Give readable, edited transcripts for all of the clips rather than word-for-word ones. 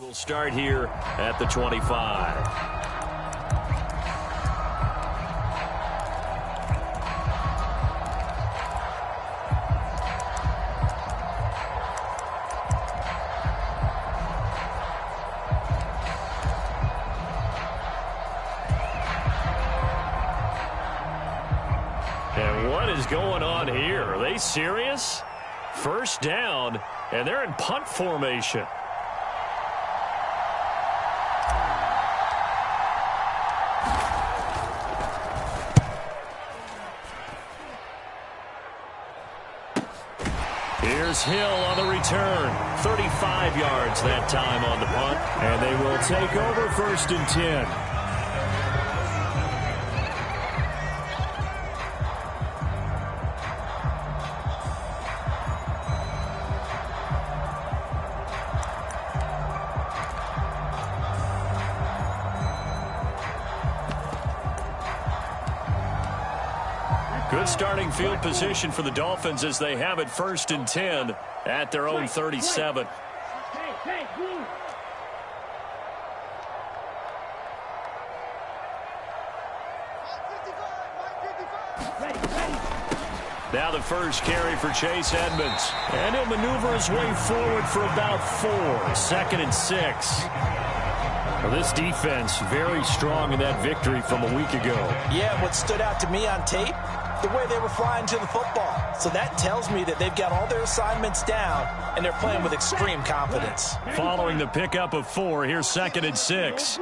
We'll start here at the 25. And what is going on here? Are they serious? First down, and they're in punt formation. Here's Hill on the return. 35 yards that time on the punt. And they will take over 1st and 10. Good starting field position for the Dolphins as they have it 1st and 10 at their own 37. Now the first carry for Chase Edmonds. And he'll maneuver his way forward for about 4. 2nd and 6. Well, this defense very strong in that victory from a week ago. Yeah, what stood out to me on tape, the way they were flying to the football. So that tells me that they've got all their assignments down, and they're playing with extreme confidence. Following the pickup of 4, here's 2nd and 6.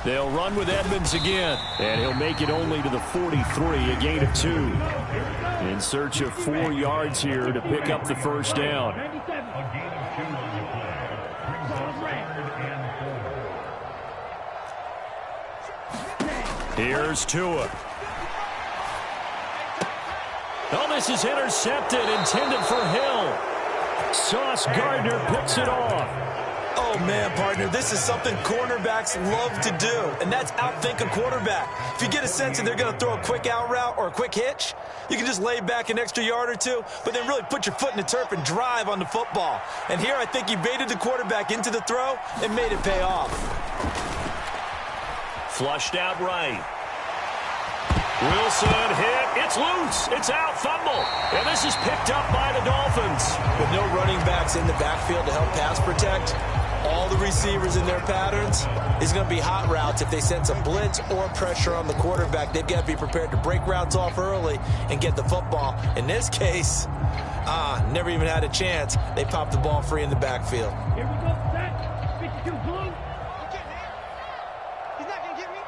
They'll run with Edmonds again, and he'll make it only to the 43, a gain of 2. In search of 4 yards here to pick up the first down. Here's Tua. Oh, this is intercepted, intended for Hill. Sauce Gardner picks it off. Oh, man, partner, this is something cornerbacks love to do, and that's outthink a quarterback. If you get a sense that they're going to throw a quick out route or a quick hitch, you can just lay back an extra yard or 2, but then really put your foot in the turf and drive on the football. And here I think he baited the quarterback into the throw and made it pay off. Flushed out right. Wilson hit. It's loose. It's out. Fumble. And this is picked up by the Dolphins. With no running backs in the backfield to help pass protect, all the receivers in their patterns is going to be hot routes. If they sense a blitz or pressure on the quarterback, they've got to be prepared to break routes off early and get the football. In this case, never even had a chance. They popped the ball free in the backfield. Here we go, set. 52 blue. He's not going to get me.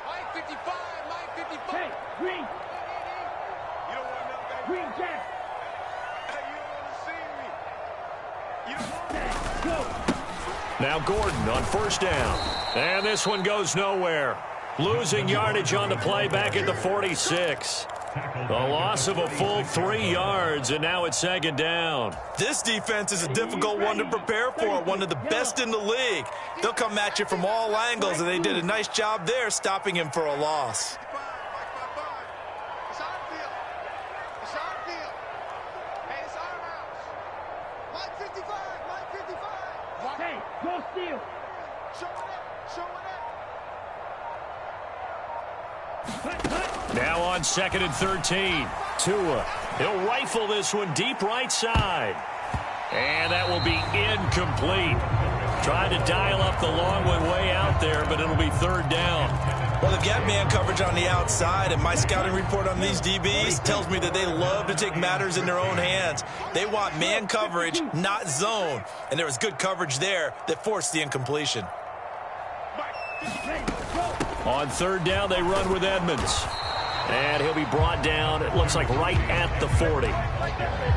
Mike 55, Mike 55. Hey, green. You don't want nothing back. Green jack. Hey, you don't want to see me. You don't want to. Go. Now Gordon on first down. And this one goes nowhere. Losing yardage on the play back at the 46. A loss of a full 3 yards, and now it's 2nd down. This defense is a difficult one to prepare for, one of the best in the league. They'll come at you from all angles, and they did a nice job there stopping him for a loss. Go steal. Now on 2nd and 13. Tua. He'll rifle this one deep right side. And that will be incomplete. Trying to dial up the long way out there, but it'll be 3rd down. Well, they've got man coverage on the outside, and my scouting report on these DBs tells me that they love to take matters in their own hands. They want man coverage, not zone. And there was good coverage there that forced the incompletion. On 3rd down, they run with Edmonds. And he'll be brought down, it looks like right at the 40.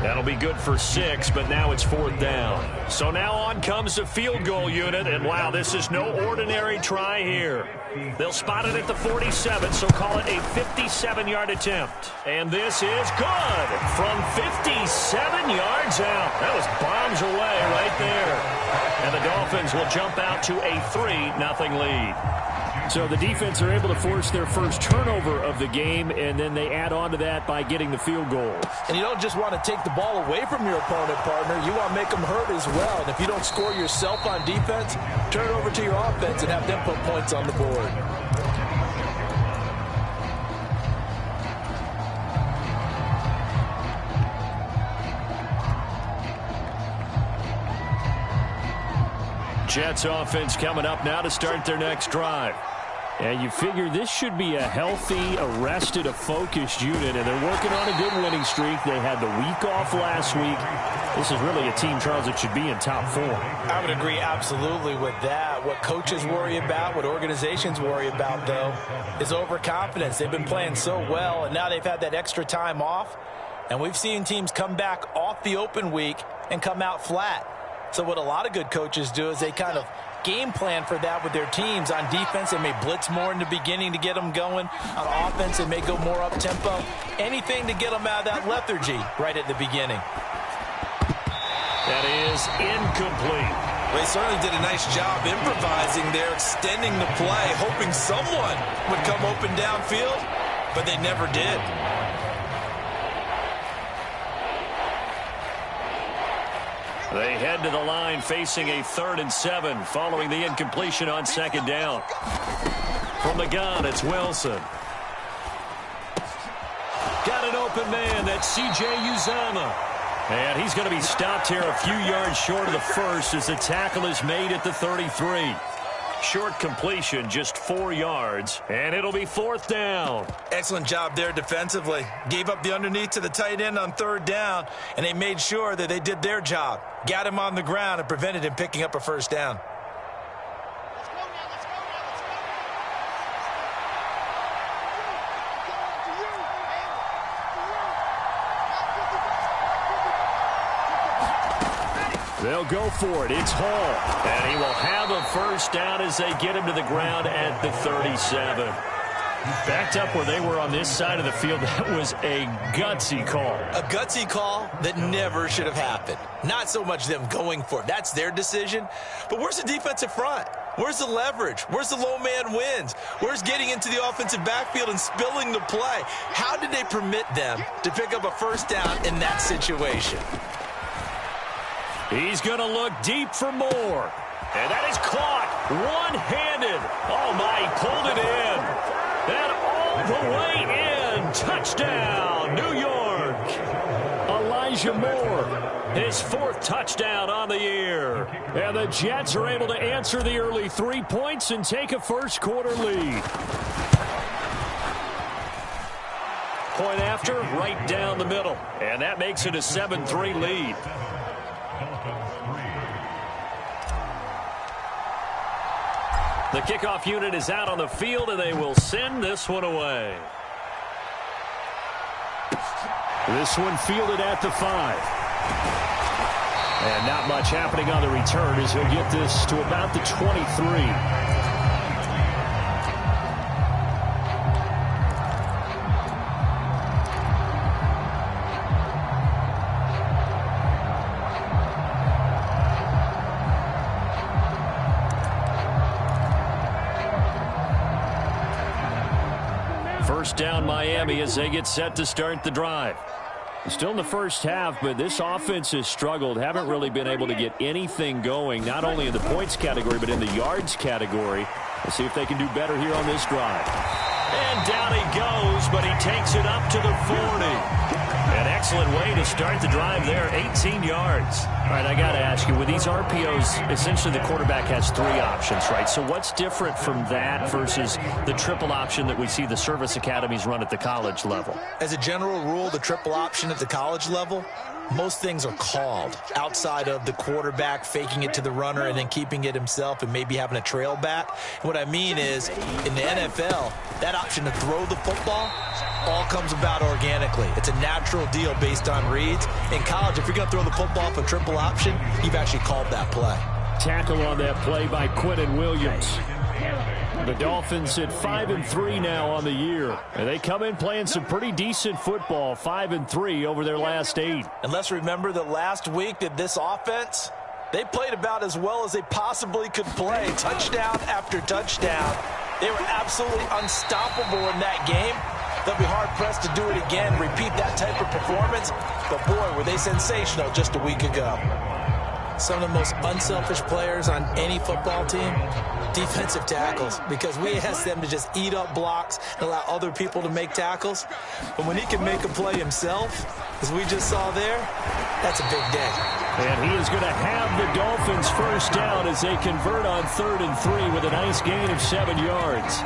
That'll be good for 6, but now it's 4th down. So now on comes the field goal unit, and wow, this is no ordinary try here. They'll spot it at the 47, so call it a 57-yard attempt. And this is good from 57 yards out. That was bombs away right there. And the Dolphins will jump out to a 3-0 lead. So the defense are able to force their first turnover of the game, and then they add on to that by getting the field goal. And you don't just want to take the ball away from your opponent, partner. You want to make them hurt as well. And if you don't score yourself on defense, turn it over to your offense and have them put points on the board. Jets offense coming up now to start their next drive. And you figure this should be a healthy, a focused unit, and they're working on a good winning streak. They had the week off last week. This is really a team, Charles, that should be in top form. I would agree absolutely with that. What coaches worry about, what organizations worry about, though, is overconfidence. They've been playing so well, and now they've had that extra time off. And we've seen teams come back off the open week and come out flat. So what a lot of good coaches do is they kind of game plan for that with their teams. On defense, they may blitz more in the beginning to get them going. On offense, they may go more up-tempo. Anything to get them out of that lethargy right at the beginning. That is incomplete. They certainly did a nice job improvising there, extending the play, hoping someone would come open downfield, but they never did. They head to the line facing a 3rd and 7 following the incompletion on 2nd down. From the gun, it's Wilson. Got an open man. That's C.J. Uzomah. And he's going to be stopped here a few yards short of the first as the tackle is made at the 33. Short completion, just 4 yards, and it'll be 4th down. Excellent job there defensively. Gave up the underneath to the tight end on 3rd down, and they made sure that they did their job. Got him on the ground and prevented him picking up a 1st down. They'll go for it. It's Hall. And he will have a 1st down as they get him to the ground at the 37. Backed up where they were on this side of the field. That was a gutsy call. A gutsy call that never should have happened. Not so much them going for it. That's their decision. But where's the defensive front? Where's the leverage? Where's the low man wins? Where's getting into the offensive backfield and spilling the play? How did they permit them to pick up a 1st down in that situation? He's going to look deep for more. And that is caught one-handed. Oh, my, he pulled it in. And all the way in. Touchdown, New York. Elijah Moore, his 4th touchdown on the year. And the Jets are able to answer the early 3 points and take a first-quarter lead. Point after, right down the middle. And that makes it a 7-3 lead. The kickoff unit is out on the field, and they will send this one away. This one fielded at the 5. And not much happening on the return as he'll get this to about the 23. First down Miami as they get set to start the drive. Still in the first half, but this offense has struggled. Haven't really been able to get anything going, not only in the points category, but in the yards category. We'll see if they can do better here on this drive. And down he goes, but he takes it up to the 40. An excellent way to start the drive there, 18 yards. All right, I got to ask you, with these RPOs, essentially the quarterback has 3 options, right? So what's different from that versus the triple option that we see the service academies run at the college level? As a general rule, the triple option at the college level, most things are called outside of the quarterback faking it to the runner and then keeping it himself and maybe having a trail back. And what I mean is, in the NFL, that option to throw the football all comes about organically. It's a natural deal based on reads. In college, if you're going to throw the football off a triple option, you've actually called that play. Tackle on that play by Quinnen Williams. The Dolphins at 5-3 now on the year. And they come in playing some pretty decent football, 5-3 over their last 8. And let's remember that last week that this offense, they played about as well as they possibly could play. Touchdown after touchdown. They were absolutely unstoppable in that game. They'll be hard-pressed to do it again, repeat that type of performance. But, boy, were they sensational just a week ago. Some of the most unselfish players on any football team, defensive tackles, because we ask them to just eat up blocks and allow other people to make tackles. But when he can make a play himself, as we just saw there, that's a big day. And he is going to have the Dolphins first down as they convert on 3rd and 3 with a nice gain of 7 yards.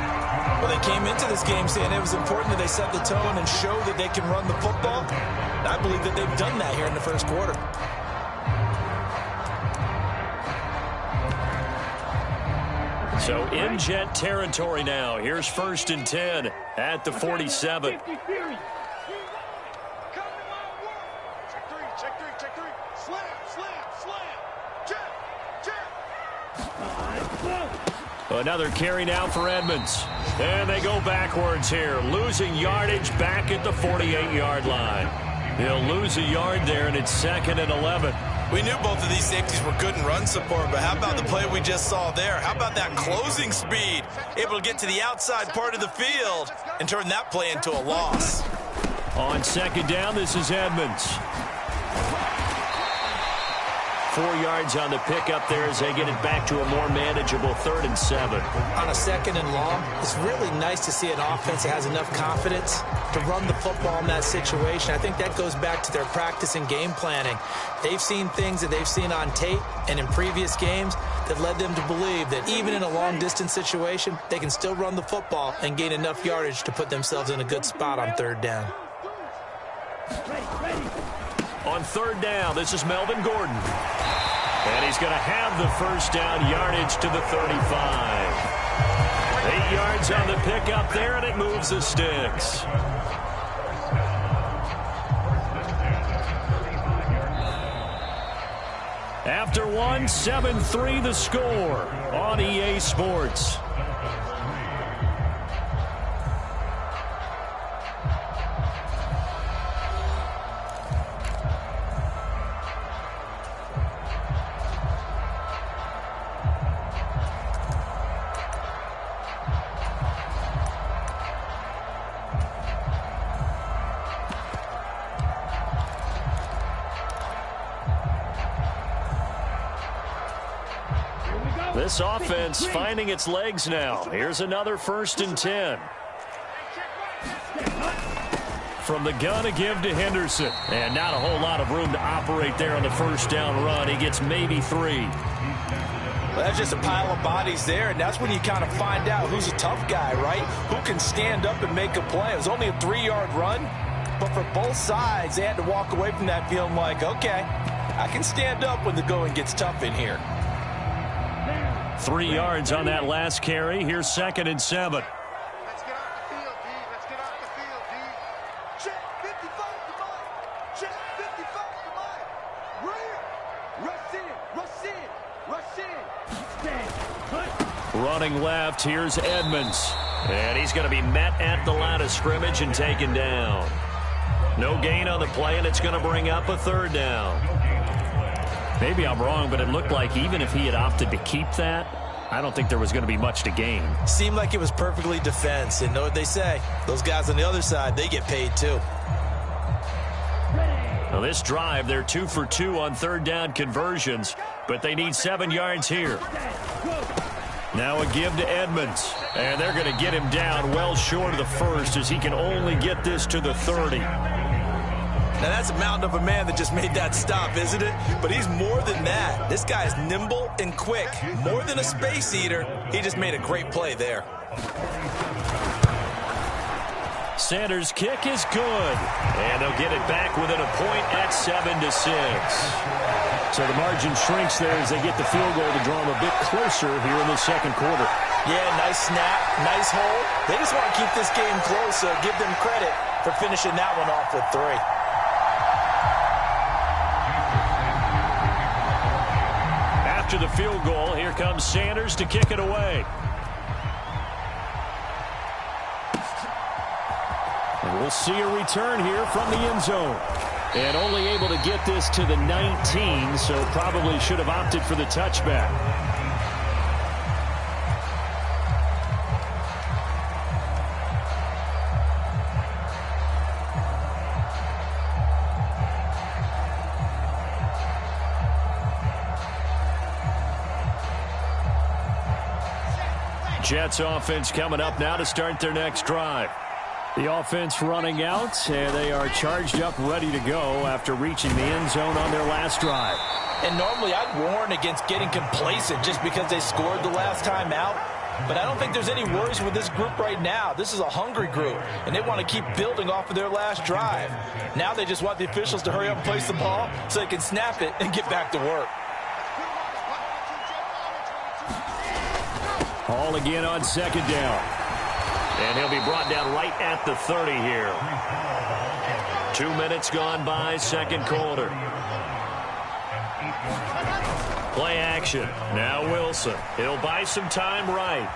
Well, they came into this game saying it was important that they set the tone and show that they can run the football. And I believe that they've done that here in the first quarter. So in Jet territory now. Here's 1st and 10 at the 47. Another carry now for Edmonds. And they go backwards here, losing yardage back at the 48-yard line. They'll lose a yard there, and it's 2nd and 11. We knew both of these safeties were good in run support, but how about the play we just saw there? How about that closing speed? Able to get to the outside part of the field and turn that play into a loss. On 2nd down, this is Edmonds. 4 yards on the pickup there as they get it back to a more manageable 3rd and 7. On a 2nd and long, it's really nice to see an offense that has enough confidence to run the football in that situation. I think that goes back to their practice and game planning. They've seen things that they've seen on tape and in previous games that led them to believe that even in a long-distance situation, they can still run the football and gain enough yardage to put themselves in a good spot on 3rd down. On 3rd down, this is Melvin Gordon. And he's going to have the first down, yardage to the 35. 8 yards on the pickup there, and it moves the sticks. After 1, 7-3 the score on EA Sports. This offense finding its legs now. Here's another 1st and 10. From the gun, a give to Henderson. And not a whole lot of room to operate there on the first down run. He gets maybe 3. Well, that's just a pile of bodies there, and that's when you kind of find out who's a tough guy, right? Who can stand up and make a play. It was only a 3-yard run, but for both sides, they had to walk away from that feeling like, okay, I can stand up when the going gets tough in here. 3 yards on that last carry. Here's 2nd and 7. Let's get off the field, D. Let's get off the field, D. Check 55 to mine. Check 55 to mine. Rush in. Running left, here's Edmonds. And he's going to be met at the line of scrimmage and taken down. No gain on the play, and it's going to bring up a 3rd down. Maybe I'm wrong, but it looked like even if he had opted to keep that, I don't think there was going to be much to gain. Seemed like it was perfectly defense. And know what they say? Those guys on the other side, they get paid too. Now this drive, they're 2 for 2 on 3rd down conversions, but they need 7 yards here. Now a give to Edmonds, and they're going to get him down well short of the first as he can only get this to the 30. Now, that's a mountain of a man that just made that stop, isn't it? But he's more than that. This guy is nimble and quick. More than a space eater, he just made a great play there. Sanders' kick is good. And they'll get it back within a point at 7-6. So the margin shrinks there as they get the field goal to draw them a bit closer here in the 2nd quarter. Yeah, nice snap, nice hold. They just want to keep this game close, so give them credit for finishing that one off with 3. After the field goal, here comes Sanders to kick it away. And we'll see a return here from the end zone. And only able to get this to the 19, so probably should have opted for the touchback. Jets offense coming up now to start their next drive. The offense running out, and they are charged up, ready to go after reaching the end zone on their last drive. And normally I'd warn against getting complacent just because they scored the last time out. But I don't think there's any worries with this group right now. This is a hungry group, and they want to keep building off of their last drive. Now they just want the officials to hurry up and place the ball so they can snap it and get back to work. Hall again on second down. And he'll be brought down right at the 30 here. 2 minutes gone by, second quarter. Play action. Now Wilson. He'll buy some time right.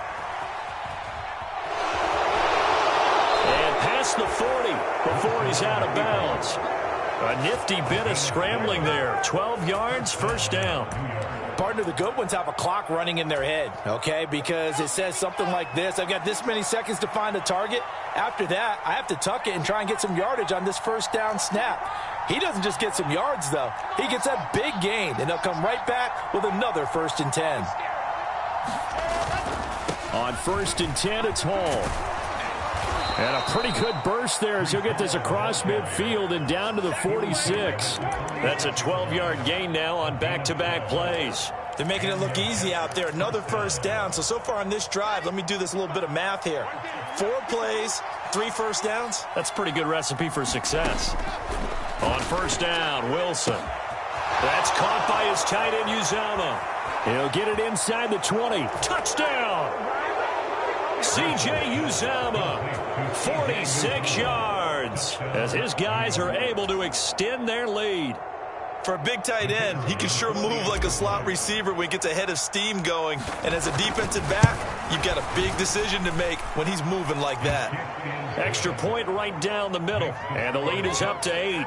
And past the 40 before he's out of bounds. A nifty bit of scrambling there. 12 yards, first down. Partner, the good ones have a clock running in their head, okay? Because it says something like this. I've got this many seconds to find a target. After that, I have to tuck it and try and get some yardage on this first down snap. He doesn't just get some yards, though. He gets that big gain, and they'll come right back with another 1st and 10. On 1st and 10, it's Hall. And a pretty good burst there as he'll get this across midfield and down to the 46. That's a 12-yard gain now on back-to-back plays. They're making it look easy out there. Another first down. So far on this drive, let me do this little bit of math here. 4 plays, 3 first downs. That's a pretty good recipe for success. On first down, Wilson. That's caught by his tight end, Uzomah. He'll get it inside the 20. Touchdown! C.J. Uzomah, 46 yards, as his guys are able to extend their lead. For a big tight end, he can sure move like a slot receiver when he gets a head of steam going. And as a defensive back, you've got a big decision to make when he's moving like that. Extra point right down the middle, and the lead is up to 8.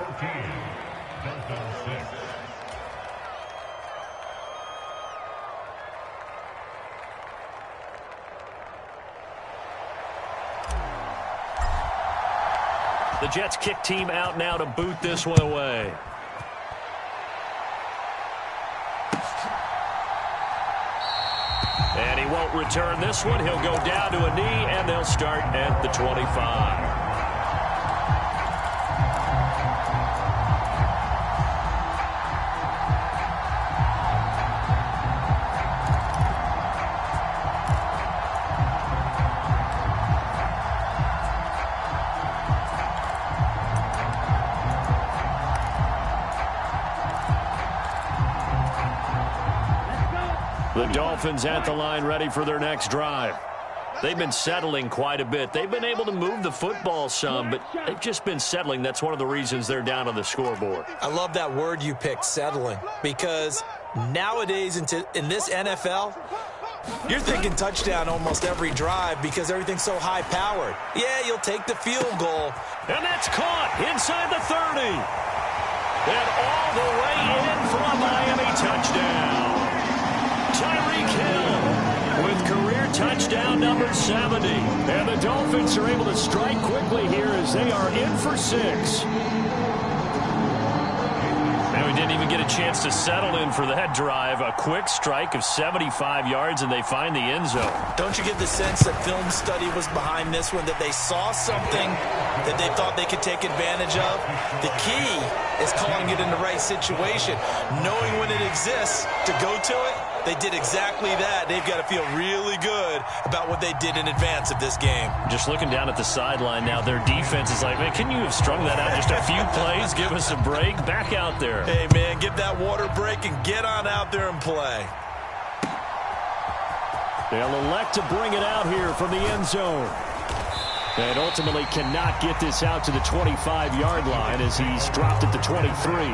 The Jets kick team out now to boot this one away. And he won't return this one. He'll go down to a knee, and they'll start at the 25. The Dolphins at the line ready for their next drive. They've been settling quite a bit. They've been able to move the football some, but they've just been settling. That's one of the reasons they're down on the scoreboard. I love that word you picked, settling, because nowadays in this NFL, you're thinking touchdown almost every drive because everything's so high-powered. Yeah, you'll take the field goal. And that's caught inside the 30. And all the way in for a Miami touchdown. Tyreek Hill with career touchdown number 70. And the Dolphins are able to strike quickly here as they are in for 6. And we didn't even get a chance to settle in for that drive. A quick strike of 75 yards, and they find the end zone. Don't you get the sense that film study was behind this one, that they saw something that they thought they could take advantage of? The key is calling it in the right situation, knowing when it exists to go to it. They did exactly that. They've got to feel really good about what they did in advance of this game. Just looking down at the sideline now, their defense is like, man, can you have strung that out just a few plays? Give us a break. Back out there. Hey, man, get that water break and get on out there and play. They'll elect to bring it out here from the end zone. And ultimately cannot get this out to the 25-yard line as he's dropped at the 23.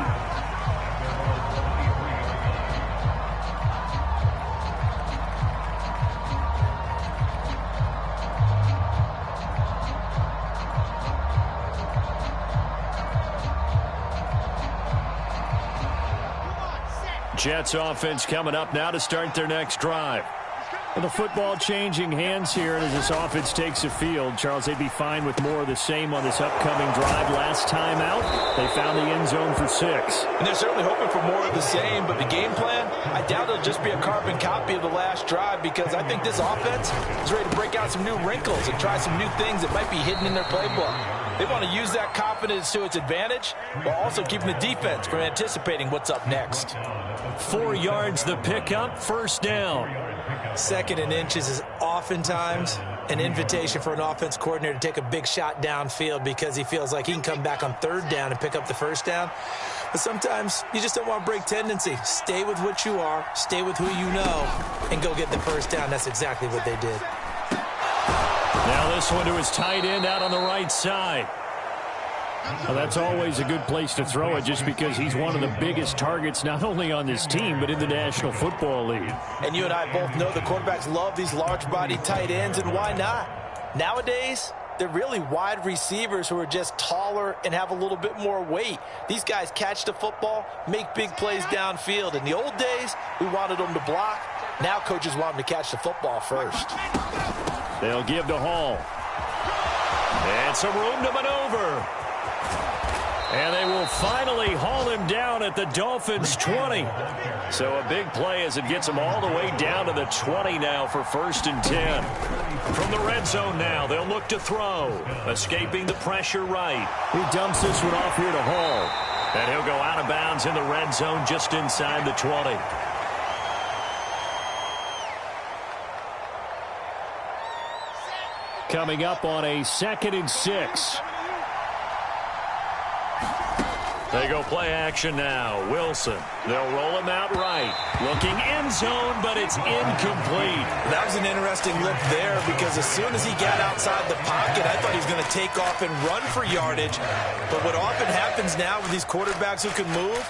Jets offense coming up now to start their next drive. Well, the football changing hands here as this offense takes the field. Charles, they'd be fine with more of the same on this upcoming drive. Last time out, they found the end zone for 6. And they're certainly hoping for more of the same, but the game plan, I doubt it'll just be a carbon copy of the last drive, because I think this offense is ready to break out some new wrinkles and try some new things that might be hidden in their playbook. They want to use that confidence to its advantage while also keeping the defense from anticipating what's up next. 4 yards the pickup, first down. 2nd and inches is oftentimes an invitation for an offense coordinator to take a big shot downfield because he feels like he can come back on 3rd down and pick up the first down. But sometimes you just don't want to break tendency. Stay with what you are, stay with who you know, and go get the first down. That's exactly what they did. Now this one to his tight end out on the right side. Well, that's always a good place to throw it just because he's one of the biggest targets not only on this team but in the National Football League. And you and I both know the quarterbacks love these large-bodied tight ends, and why not? Nowadays, they're really wide receivers who are just taller and have a little bit more weight. These guys catch the football, make big plays downfield. In the old days, we wanted them to block. Now coaches want them to catch the football first. They'll give to Hall. And some room to maneuver. And they will finally haul him down at the Dolphins' 20. So a big play as it gets him all the way down to the 20 now for 1st and 10. From the red zone now, they'll look to throw. Escaping the pressure right. He dumps this one off here to Hall. And he'll go out of bounds in the red zone just inside the 20. Coming up on a 2nd and 6. They go play action now. Wilson. They'll roll him out right. Looking end zone, but it's incomplete. That was an interesting look there because as soon as he got outside the pocket, I thought he was going to take off and run for yardage. But what often happens now with these quarterbacks who can move,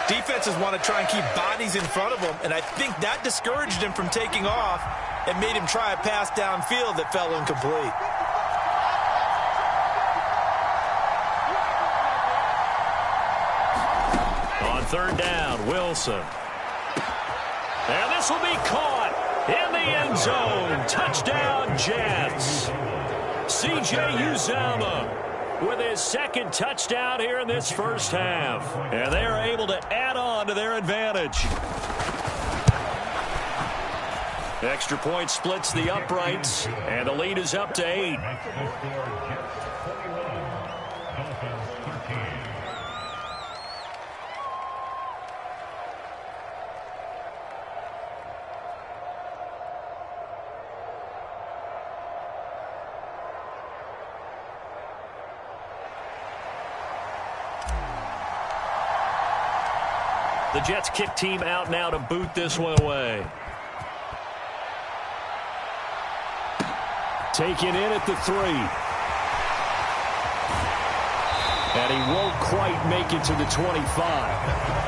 defenses want to try and keep bodies in front of them, and I think that discouraged him from taking off and made him try a pass downfield that fell incomplete. On 3rd down, Wilson. And this will be caught in the end zone. Touchdown, Jets. C.J. Uzomah with his 2nd touchdown here in this first half. And they are able to add on to their advantage. Extra point splits the uprights, and the lead is up to 8. The Jets kick team out now to boot this one away. Taken in at the 3. And he won't quite make it to the 25.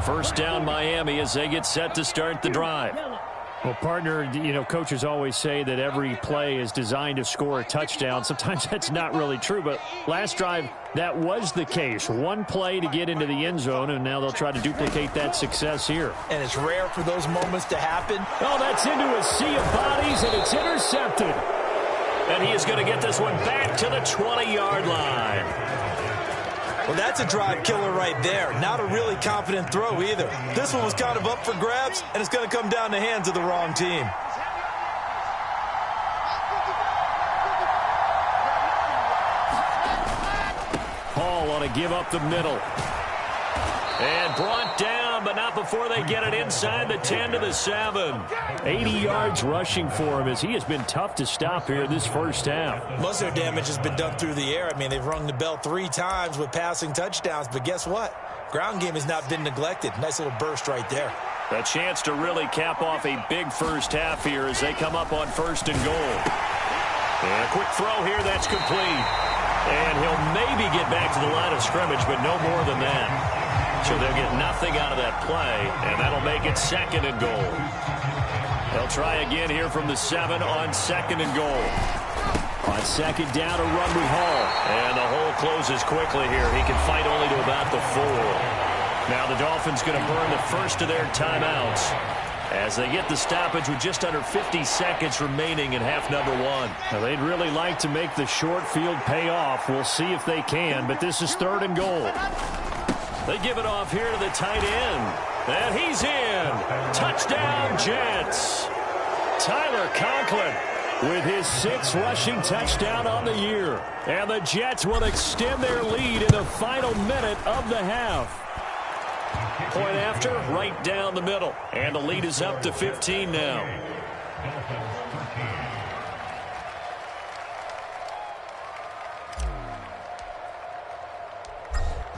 First down, Miami, as they get set to start the drive. Well, partner, you know, coaches always say that every play is designed to score a touchdown. Sometimes that's not really true, but last drive, that was the case. One play to get into the end zone, and now they'll try to duplicate that success here. And it's rare for those moments to happen. Oh, that's into a sea of bodies, and it's intercepted. And he is going to get this one back to the 20-yard line. Well, that's a drive killer right there. Not a really confident throw either. This one was kind of up for grabs, and it's going to come down the hands of the wrong team. Hall on a give up the middle. And brought down, but not before they get it inside the 10 to the 7. 80 yards rushing for him as he has been tough to stop here this first half. Most of their damage has been done through the air. I mean, they've rung the bell 3 times with passing touchdowns, but guess what? Ground game has not been neglected. Nice little burst right there. A chance to really cap off a big first half here as they come up on 1st and goal. And a quick throw here, that's complete. And he'll maybe get back to the line of scrimmage, but no more than that. So they'll get nothing out of that play, and that'll make it 2nd and goal. They'll try again here from the 7 on 2nd and goal. On 2nd down, a run with Hall. And the hole closes quickly here. He can fight only to about the 4. Now the Dolphins going to burn the first of their timeouts as they get the stoppage with just under 50 seconds remaining in half number 1. Now, they'd really like to make the short field pay off. We'll see if they can, but this is 3rd and goal. They give it off here to the tight end. And he's in. Touchdown, Jets. Tyler Conklin with his 6th rushing touchdown on the year. And the Jets will extend their lead in the final minute of the half. Point after, right down the middle. And the lead is up to 15 now.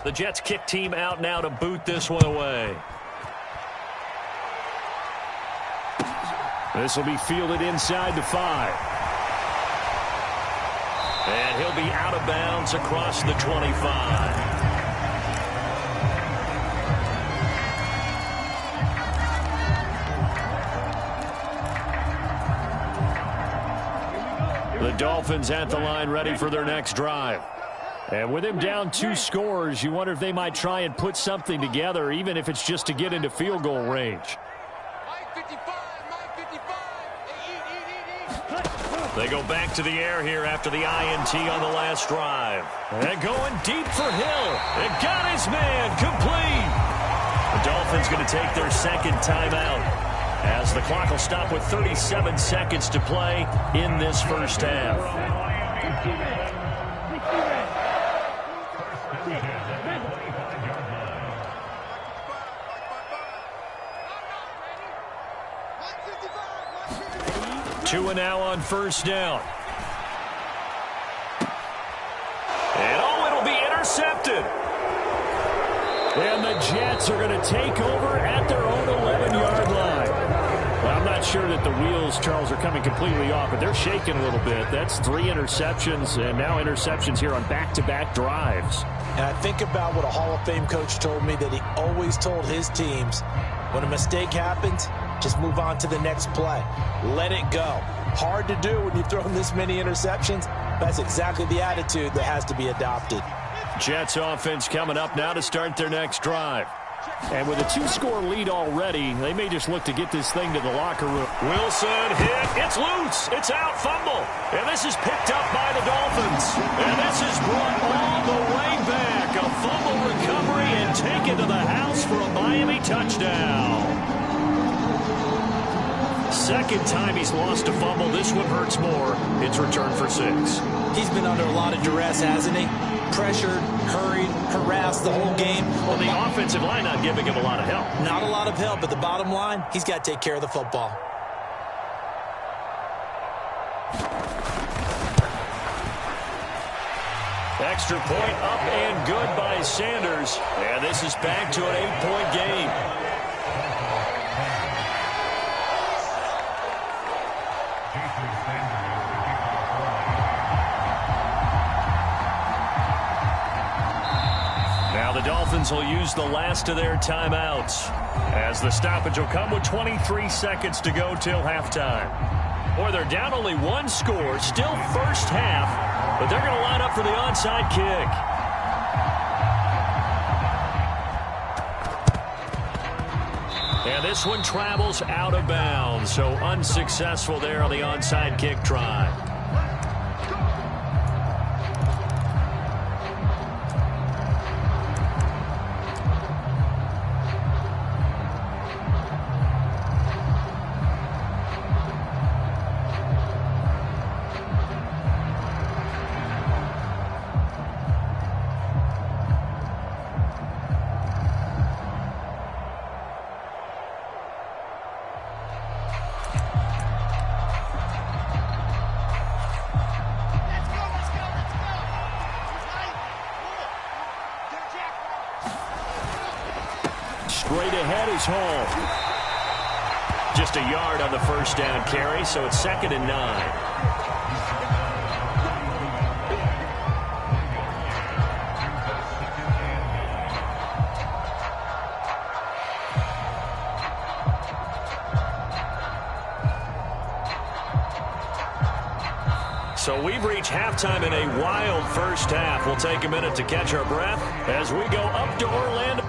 The Jets kick team out now to boot this one away. This will be fielded inside the 5. And he'll be out of bounds across the 25. The Dolphins at the line ready for their next drive. And with him down 2 scores, you wonder if they might try and put something together, even if it's just to get into field goal range. They go back to the air here after the INT on the last drive. And going deep for Hill. It got his man complete. The Dolphins going to take their 2nd timeout as the clock will stop with 37 seconds to play in this first half. Two and now on 1st down. And it'll be intercepted. And the Jets are going to take over at their own 11-yard line. Well, I'm not sure that the wheels, Charles, are coming completely off, but they're shaking a little bit. That's 3 interceptions, and now interceptions here on back-to-back drives. And I think about what a Hall of Fame coach told me, that he always told his teams, when a mistake happens, just move on to the next play. Let it go. Hard to do when you've thrown this many interceptions. That's exactly the attitude that has to be adopted. Jets offense coming up now to start their next drive. And with a 2-score lead already, they may just look to get this thing to the locker room. Wilson hit. It's loose. It's out. Fumble. And this is picked up by the Dolphins. And this is brought all the way back. A fumble recovery and taken to the house for a Miami touchdown. 2nd time he's lost a fumble. This one hurts more. It's returned for 6. He's been under a lot of duress, hasn't he? Pressured, hurried, harassed the whole game. Well, the offensive line not giving him a lot of help. Not a lot of help, but the bottom line, he's got to take care of the football. Extra point up and good by Sanders. And this is back to an 8-point game. Now the Dolphins will use the last of their timeouts, as the stoppage will come with 23 seconds to go till halftime. Boy, they're down only 1 score, still first half, but they're going to line up for the onside kick. And this one travels out of bounds, so unsuccessful there on the onside kick try. Straight ahead is Hall. Just a yard on the first down carry, so it's 2nd and 9. So we've reached halftime in a wild first half. We'll take a minute to catch our breath as we go up to Orlando.